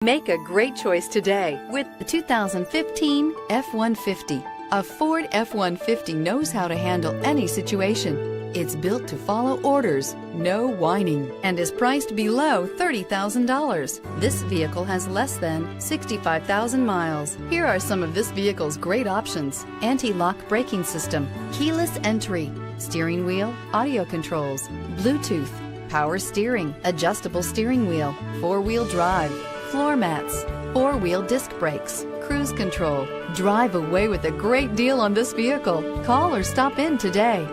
Make a great choice today with the 2015 F-150. A Ford F-150 knows how to handle any situation. It's built to follow orders, no whining, and is priced below $30,000. This vehicle has less than 65,000 miles. Here are some of this vehicle's great options: anti-lock braking system, keyless entry, steering wheel audio controls, Bluetooth, power steering, adjustable steering wheel, four-wheel drive, floor mats, four-wheel disc brakes, cruise control. Drive away with a great deal on this vehicle. Call or stop in today.